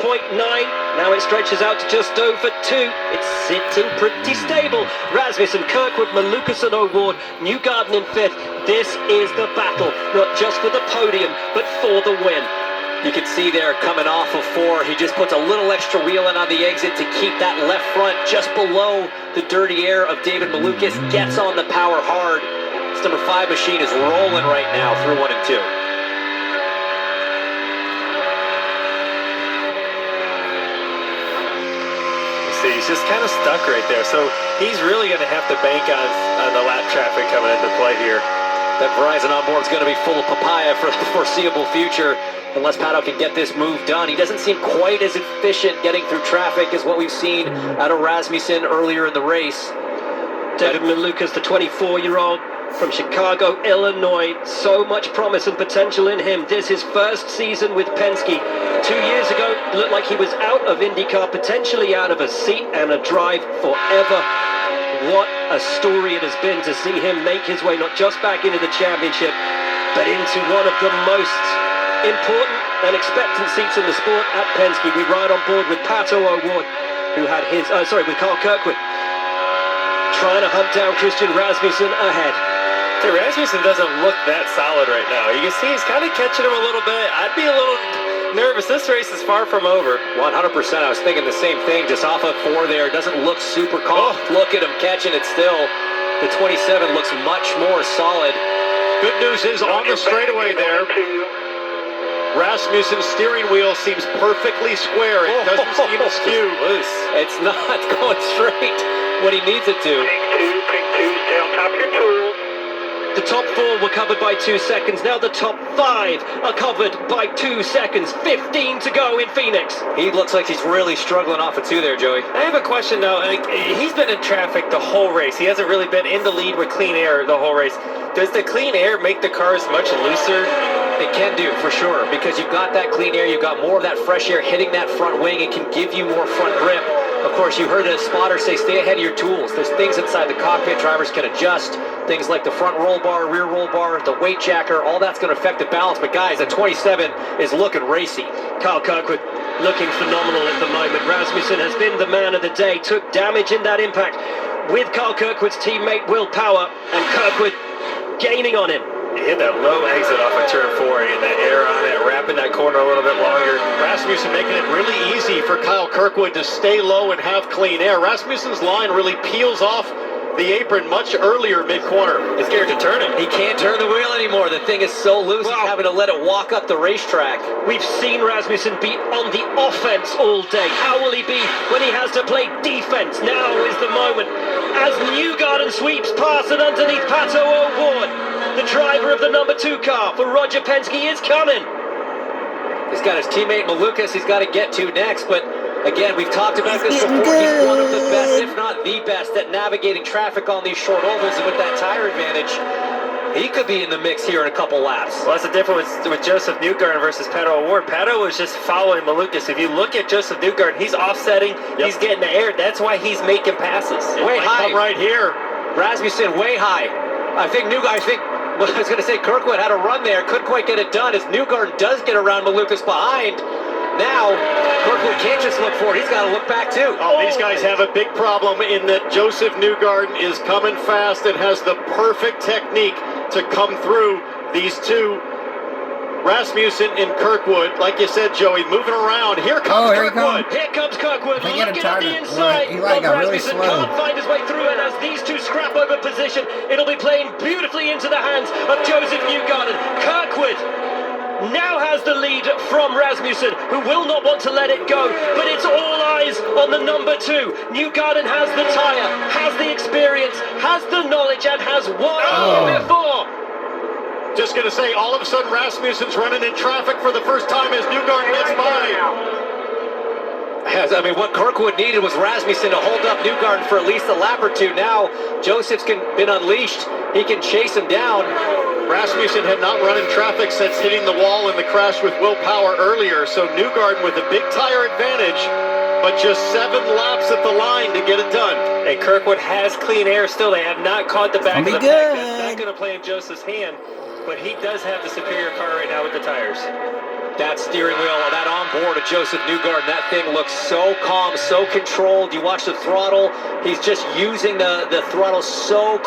Now it stretches out to just over 2. It's sitting pretty stable. Rasmussen, Kirkwood, Malukas and O'Ward, Newgarden in 5th. This is the battle, not just for the podium, but for the win. You can see there coming off of 4, he just puts a little extra wheel in on the exit to keep that left front just below the dirty air of David Malukas. Gets on the power hard. This number 5 machine is rolling right now through 1 and 2. See, he's just kind of stuck right there. So he's really going to have to bank on the lap traffic coming into play here. That Verizon onboard is going to be full of papaya for the foreseeable future unless Pato can get this move done. He doesn't seem quite as efficient getting through traffic as what we've seen out of Rasmussen earlier in the race. David Malukas, the 24-year-old from Chicago, Illinois. So much promise and potential in him. This is his first season with Penske. 2 years ago, it looked like he was out of Indycar, potentially out of a seat and a drive forever. What a story it has been to see him make his way not just back into the championship, but into one of the most important and expectant seats in the sport at Penske. We ride on board with Pato O'Ward, who had his, with Carl Kirkwood, trying to hunt down Christian Rasmussen ahead. Dude, Rasmussen doesn't look that solid right now. You can see he's kind of catching him a little bit. I'd be a little nervous. This race is far from over. 100%. I was thinking the same thing. Just off of 4 there. Doesn't look super calm. Look at him catching it still. The 27 looks much more solid. Good news is on the straightaway there, Rasmussen's steering wheel seems perfectly square. It doesn't seem askew. Loose. It's not going straight when he needs it to. Pink 2, stay on top of your tools. The top 4 were covered by 2 seconds. Now the top 5 are covered by 2 seconds. 15 to go in Phoenix. He looks like he's really struggling off of 2 there, Joey. I have a question, though. He's been in traffic the whole race. He hasn't really been in the lead with clean air the whole race. Does the clean air make the cars much looser? It can do, for sure, because you've got that clean air, you've got more of that fresh air hitting that front wing. It can give you more front grip. Of course, you heard a spotter say, stay ahead of your tools. There's things inside the cockpit drivers can adjust. Things like the front roll bar, rear roll bar, the weight jacker, all that's going to affect the balance. But guys, the 27 is looking racy. Carl Kirkwood looking phenomenal at the moment. Rasmussen has been the man of the day, took damage in that impact with Carl Kirkwood's teammate Will Power, and Kirkwood gaining on him. He hit that low exit off of turn 4, getting that air on it, wrapping that corner a little bit longer. Rasmussen making it really easy for Kyle Kirkwood to stay low and have clean air. Rasmussen's line really peels off the apron much earlier mid-corner. He's scared to turn it. He can't turn the wheel anymore. The thing is so loose, he's having to let it walk up the racetrack. We've seen Rasmussen be on the offense all day. How will he be when he has to play defense? Now is the moment. As Newgarden sweeps past and underneath Pato O'Ward, the driver of the number 2 car for Roger Penske is coming. He's got his teammate Malukas he's got to get to next, but again, we've talked about this before. He's one of the best, if not the best, at navigating traffic on these short ovals, and with that tire advantage, he could be in the mix here in a couple laps. Well, that's the difference with Joseph Newgarden versus Pato O'Ward. Pato was just following Malukas. If you look at Joseph Newgarden, he's offsetting, he's getting the air. That's why he's making passes. Way high. Come right here. Rasmussen way high. I was going to say Kirkwood had a run there, couldn't quite get it done as Newgarden does get around Malukas behind. Now, Kirkwood can't just look forward, he's got to look back too. Oh, these guys have a big problem in that Joseph Newgarden is coming fast and has the perfect technique to come through these two. Rasmussen and Kirkwood, like you said, Joey, moving around. Here comes Kirkwood. Here comes Kirkwood. They get him Looking at the tired. inside. Eli got really Rasmussen slow. can't find his way through, and as these two scrap over position, it'll be playing beautifully into the hands of Joseph Newgarden. Kirkwood now has the lead from Rasmussen, who will not want to let it go, but it's all eyes on the number 2. Newgarden has the tire, has the experience, has the knowledge, and has won before. Just going to say, all of a sudden, Rasmussen's running in traffic for the first time as Newgarden gets by. What Kirkwood needed was Rasmussen to hold up Newgarden for at least a lap or 2. Now, Joseph's been unleashed. He can chase him down. Rasmussen had not run in traffic since hitting the wall in the crash with Will Power earlier, so Newgarden with a big tire advantage, but just 7 laps at the line to get it done. And Kirkwood has clean air still. They have not caught the back of the pack. That's not going to play in Joseph's hand, but he does have the superior car right now with the tires. That steering wheel, that onboard of Joseph Newgarden, that thing looks so calm, so controlled. You watch the throttle, he's just using the throttle so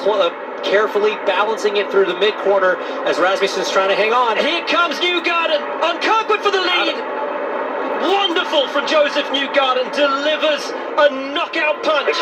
carefully, balancing it through the mid-corner as Rasmussen's trying to hang on. Here comes Newgarden on Kirkwood for the lead. Wonderful from Joseph Newgarden, delivers a knockout punch.